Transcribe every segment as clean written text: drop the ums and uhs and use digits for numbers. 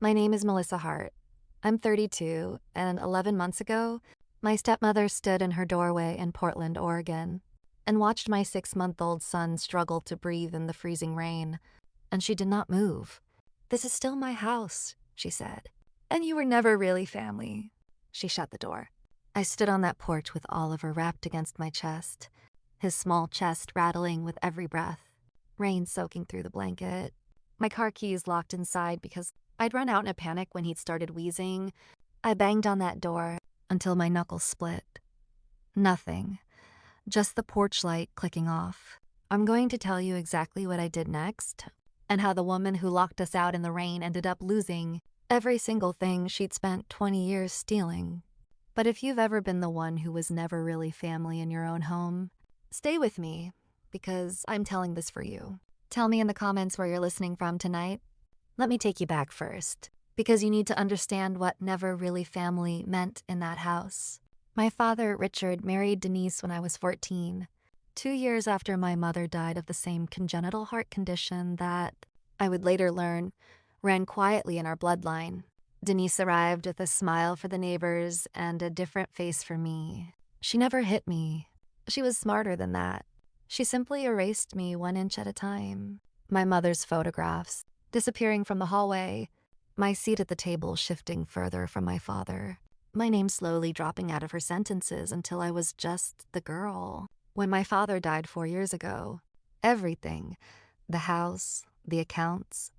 My name is Melissa Hart. I'm 32, and 11 months ago, my stepmother stood in her doorway in Portland, Oregon, and watched my 6-month-old son struggle to breathe in the freezing rain, and she did not move. "This is still my house," she said. "And you were never really family." She shut the door. I stood on that porch with Oliver wrapped against my chest, his small chest rattling with every breath, rain soaking through the blanket. My car keys locked inside because I'd run out in a panic when he'd started wheezing. I banged on that door until my knuckles split. Nothing. Just the porch light clicking off. I'm going to tell you exactly what I did next, and how the woman who locked us out in the rain ended up losing every single thing she'd spent 20 years stealing. But if you've ever been the one who was never really family in your own home, stay with me, because I'm telling this for you. Tell me in the comments where you're listening from tonight. Let me take you back first, because you need to understand what never really family meant in that house. My father, Richard, married Denise when I was 14, 2 years after my mother died of the same congenital heart condition that, I would later learn, ran quietly in our bloodline. Denise arrived with a smile for the neighbors and a different face for me. She never hit me. She was smarter than that. She simply erased me 1 inch at a time. My mother's photographs disappearing from the hallway, my seat at the table shifting further from my father, my name slowly dropping out of her sentences until I was just the girl. When my father died 4 years ago, everything, the house, the accounts,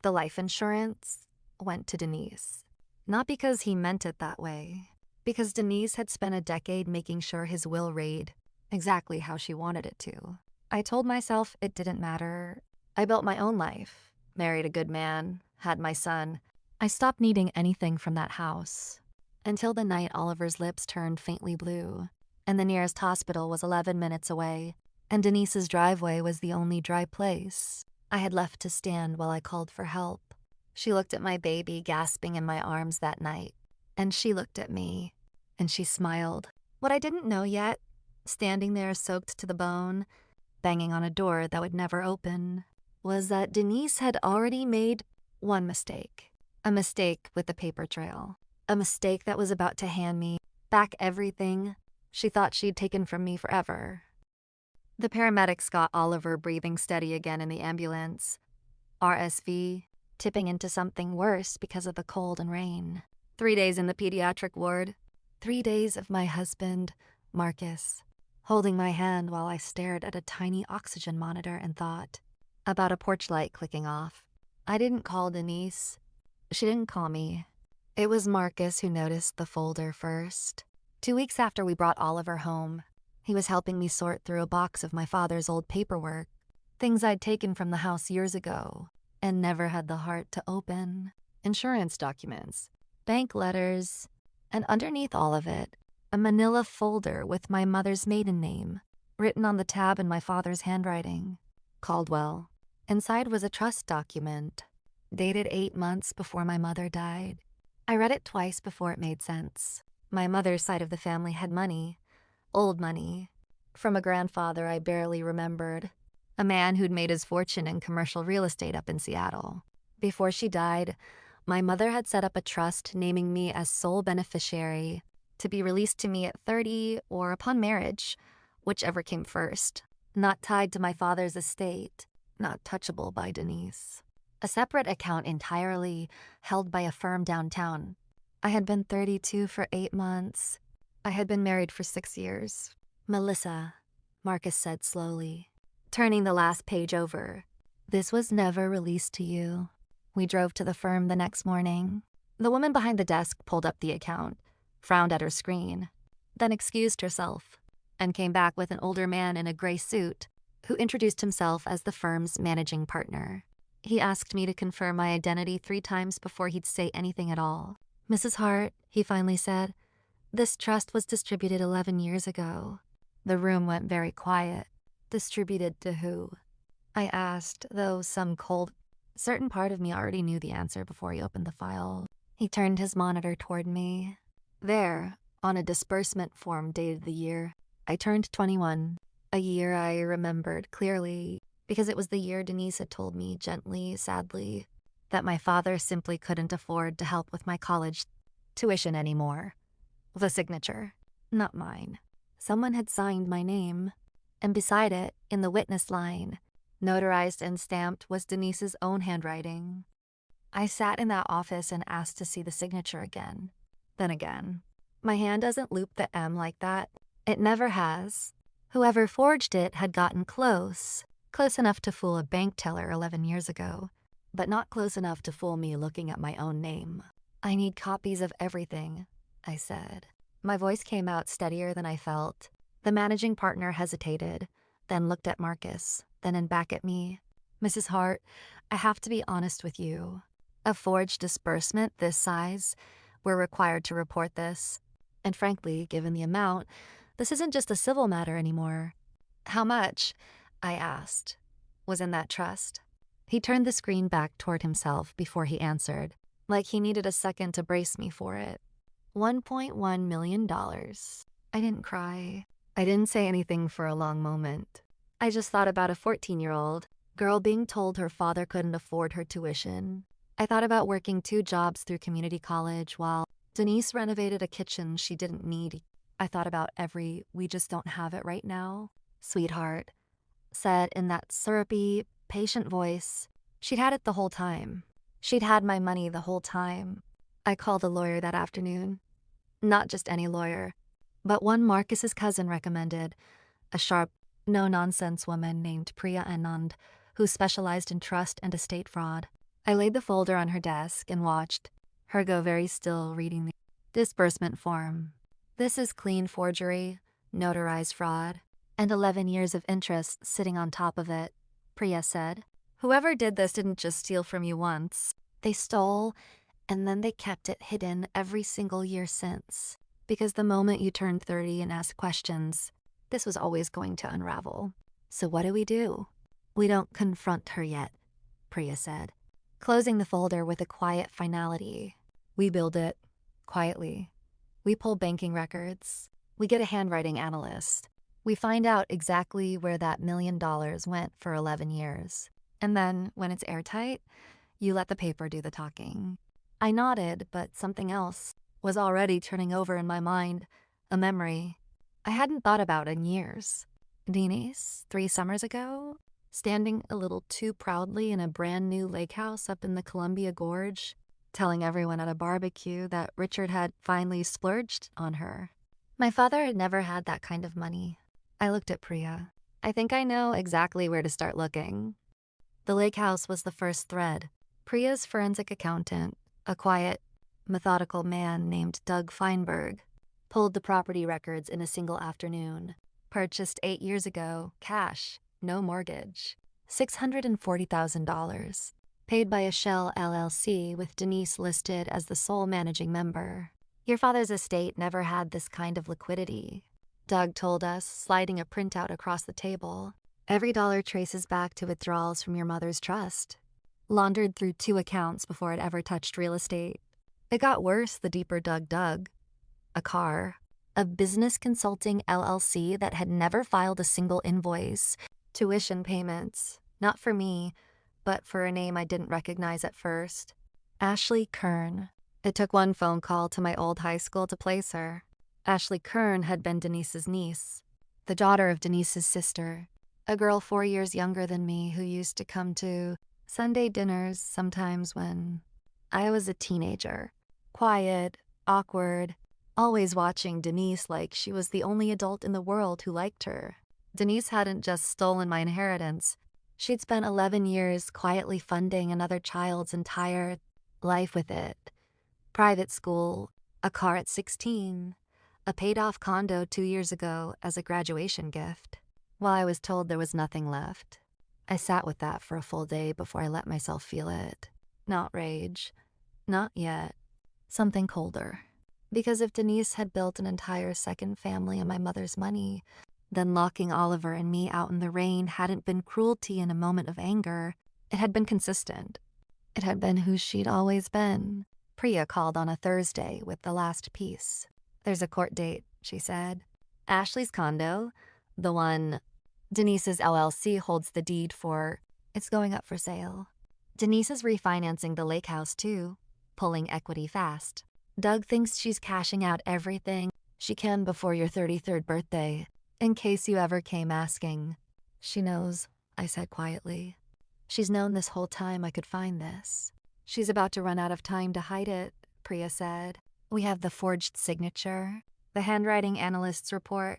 the life insurance, went to Denise. Not because he meant it that way, because Denise had spent a decade making sure his will read exactly how she wanted it to. I told myself it didn't matter. I built my own life, married a good man, had my son. I stopped needing anything from that house until the night Oliver's lips turned faintly blue, and the nearest hospital was 11 minutes away, and Denise's driveway was the only dry place I had left to stand while I called for help. She looked at my baby gasping in my arms that night, and she looked at me, and she smiled. What I didn't know yet, standing there soaked to the bone, banging on a door that would never open, was that Denise had already made one mistake. A mistake with the paper trail. A mistake that was about to hand me back everything she thought she'd taken from me forever. The paramedics got Oliver breathing steady again in the ambulance. RSV, tipping into something worse because of the cold and rain. 3 days in the pediatric ward. 3 days of my husband, Marcus, holding my hand while I stared at a tiny oxygen monitor and thought about a porch light clicking off. I didn't call Denise. She didn't call me. It was Marcus who noticed the folder first. 2 weeks after we brought Oliver home, he was helping me sort through a box of my father's old paperwork, things I'd taken from the house years ago and never had the heart to open. Insurance documents, bank letters, and underneath all of it, a manila folder with my mother's maiden name, written on the tab in my father's handwriting. Caldwell. Inside was a trust document, dated 8 months before my mother died. I read it twice before it made sense. My mother's side of the family had money, old money, from a grandfather I barely remembered, a man who'd made his fortune in commercial real estate up in Seattle. Before she died, my mother had set up a trust naming me as sole beneficiary to be released to me at 30 or upon marriage, whichever came first, not tied to my father's estate, not touchable by Denise. A separate account entirely held by a firm downtown. I had been 32 for 8 months. I had been married for 6 years. "Melissa," Marcus said slowly, turning the last page over. "This was never released to you." We drove to the firm the next morning. The woman behind the desk pulled up the account, frowned at her screen, then excused herself, and came back with an older man in a gray suit who introduced himself as the firm's managing partner. He asked me to confirm my identity 3 times before he'd say anything at all. "Mrs. Hart," he finally said, "this trust was distributed 11 years ago." The room went very quiet. Distributed to who? I asked, though some cold, certain part of me already knew the answer before he opened the file. He turned his monitor toward me. There, on a disbursement form dated the year, I turned 21, a year I remembered clearly, because it was the year Denise had told me gently, sadly, that my father simply couldn't afford to help with my college tuition anymore. The signature, not mine. Someone had signed my name, and beside it, in the witness line, notarized and stamped, was Denise's own handwriting. I sat in that office and asked to see the signature again. Then again. My hand doesn't loop the M like that. It never has. Whoever forged it had gotten close enough to fool a bank teller 11 years ago, but not close enough to fool me looking at my own name. I need copies of everything, I said. My voice came out steadier than I felt. The managing partner hesitated, then looked at Marcus, then back at me. Mrs. Hart, I have to be honest with you. A forged disbursement this size, we're required to report this. And frankly, given the amount, this isn't just a civil matter anymore. How much, I asked, was in that trust? He turned the screen back toward himself before he answered, like he needed a second to brace me for it. $1.1 million. I didn't cry. I didn't say anything for a long moment. I just thought about a 14-year-old girl being told her father couldn't afford her tuition. I thought about working 2 jobs through community college while Denise renovated a kitchen she didn't need. I thought about every "we just don't have it right now," sweetheart, said in that syrupy, patient voice. She'd had it the whole time. She'd had my money the whole time. I called a lawyer that afternoon. Not just any lawyer, but one Marcus's cousin recommended, a sharp, no-nonsense woman named Priya Anand, who specialized in trust and estate fraud. I laid the folder on her desk and watched her go very still reading the disbursement form. This is clean forgery, notarized fraud, and 11 years of interest sitting on top of it, Priya said. Whoever did this didn't just steal from you once. They stole, and then they kept it hidden every single year since. Because the moment you turned 30 and asked questions, this was always going to unravel. So what do? We don't confront her yet, Priya said, closing the folder with a quiet finality. We build it, quietly. We pull banking records. We get a handwriting analyst. We find out exactly where that $1 million went for 11 years. And then, when it's airtight, you let the paper do the talking. I nodded, but something else was already turning over in my mind, a memory I hadn't thought about in years. Denise, 3 summers ago, standing a little too proudly in a brand new lake house up in the Columbia Gorge, telling everyone at a barbecue that Richard had finally splurged on her. My father had never had that kind of money. I looked at Priya. I think I know exactly where to start looking. The lake house was the first thread. Priya's forensic accountant, a quiet, methodical man named Doug Feinberg, pulled the property records in a single afternoon. Purchased 8 years ago, cash, no mortgage. $640,000. Paid by a Shell LLC with Denise listed as the sole managing member. Your father's estate never had this kind of liquidity, Doug told us, sliding a printout across the table. Every dollar traces back to withdrawals from your mother's trust, laundered through 2 accounts before it ever touched real estate. It got worse the deeper Doug dug. A car, a business consulting LLC that had never filed a single invoice, tuition payments, not for me, but for a name I didn't recognize at first. Ashley Kern. It took 1 phone call to my old high school to place her. Ashley Kern had been Denise's niece, the daughter of Denise's sister, a girl 4 years younger than me who used to come to Sunday dinners sometimes when I was a teenager. Quiet, awkward, always watching Denise like she was the only adult in the world who liked her. Denise hadn't just stolen my inheritance. She'd spent 11 years quietly funding another child's entire life with it. Private school, a car at 16, a paid-off condo 2 years ago as a graduation gift. While I was told there was nothing left, I sat with that for a full day before I let myself feel it. Not rage. Not yet. Something colder. Because if Denise had built an entire second family on my mother's money, then locking Oliver and me out in the rain hadn't been cruelty in a moment of anger. It had been consistent. It had been who she'd always been. Priya called on a Thursday with the last piece. There's a court date, she said. Ashley's condo, the one Denise's LLC holds the deed for, it's going up for sale. Denise is refinancing the lake house too, pulling equity fast. Doug thinks she's cashing out everything she can before your 33rd birthday, in case you ever came asking. She knows, I said quietly. She's known this whole time I could find this. She's about to run out of time to hide it, Priya said. We have the forged signature, the handwriting analyst's report,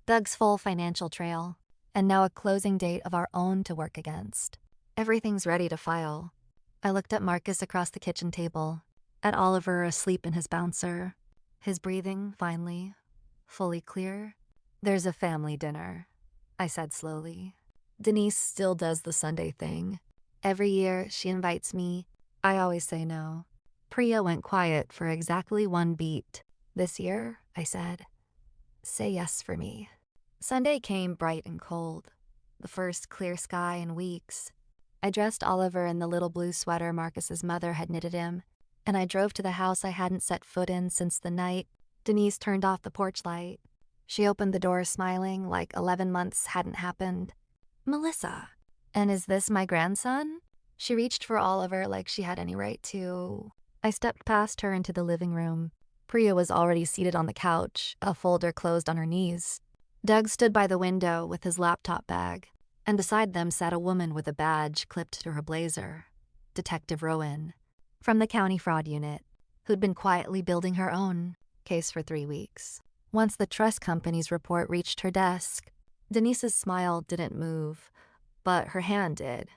Doug's full financial trail, and now a closing date of our own to work against. Everything's ready to file. I looked at Marcus across the kitchen table, at Oliver asleep in his bouncer, his breathing finally, fully clear. There's a family dinner, I said slowly. Denise still does the Sunday thing. Every year she invites me. I always say no. Priya went quiet for exactly 1 beat. This year, I said, say yes for me. Sunday came bright and cold, the first clear sky in weeks. I dressed Oliver in the little blue sweater Marcus's mother had knitted him, and I drove to the house I hadn't set foot in since the night Denise turned off the porch light. She opened the door smiling like 11 months hadn't happened. Melissa, and is this my grandson? She reached for Oliver like she had any right to. I stepped past her into the living room. Priya was already seated on the couch, a folder closed on her knees. Doug stood by the window with his laptop bag, and beside them sat a woman with a badge clipped to her blazer. Detective Rowan, from the County Fraud Unit, who'd been quietly building her own case for 3 weeks. Once the trust company's report reached her desk, Denise's smile didn't move, but her hand did,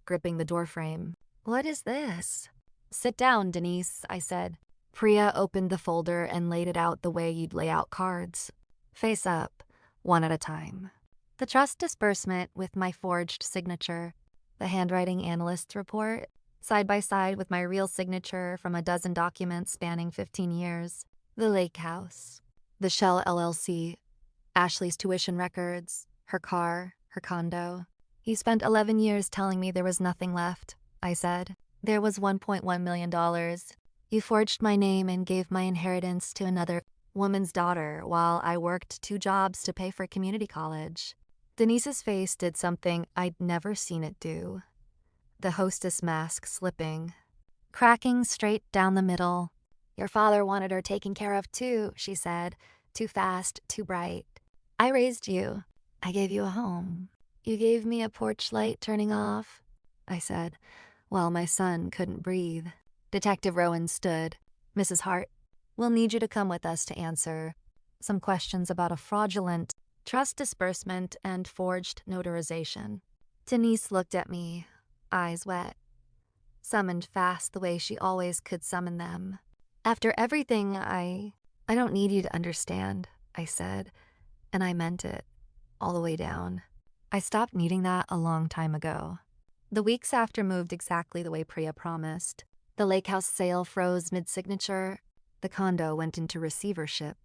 gripping the doorframe. What is this? Sit down, Denise, I said. Priya opened the folder and laid it out the way you'd lay out cards. Face up, one at a time. The trust disbursement with my forged signature, the handwriting analyst's report, side by side with my real signature from a dozen documents spanning 15 years, the lake house, the Shell LLC, Ashley's tuition records, her car, her condo. You spent 11 years telling me there was nothing left, I said. There was $1.1 million. You forged my name and gave my inheritance to another woman's daughter while I worked 2 jobs to pay for community college. Denise's face did something I'd never seen it do. The hostess mask slipping, cracking straight down the middle. Your father wanted her taken care of too, she said. Too fast, too bright. I raised you. I gave you a home. You gave me a porch light turning off, I said, while my son couldn't breathe. Detective Rowan stood. Mrs. Hart, we'll need you to come with us to answer some questions about a fraudulent trust disbursement and forged notarization. Denise looked at me, eyes wet, summoned fast the way she always could summon them. After everything, I don't need you to understand, I said, and I meant it, all the way down. I stopped needing that a long time ago. The weeks after moved exactly the way Priya promised. The lake house sale froze mid-signature. The condo went into receivership.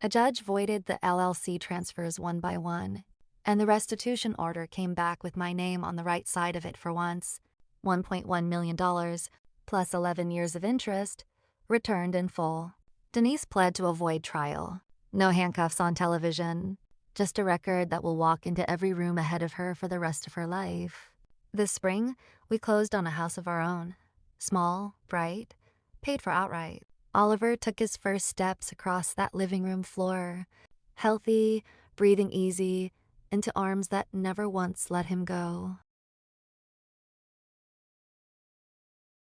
A judge voided the LLC transfers one by one, and the restitution order came back with my name on the right side of it for once. $1.1 million, plus 11 years of interest, returned in full. Denise pled to avoid trial. No handcuffs on television. Just a record that will walk into every room ahead of her for the rest of her life. This spring, we closed on a house of our own. Small, bright, paid for outright. Oliver took his first steps across that living room floor, healthy, breathing easy, into arms that never once let him go.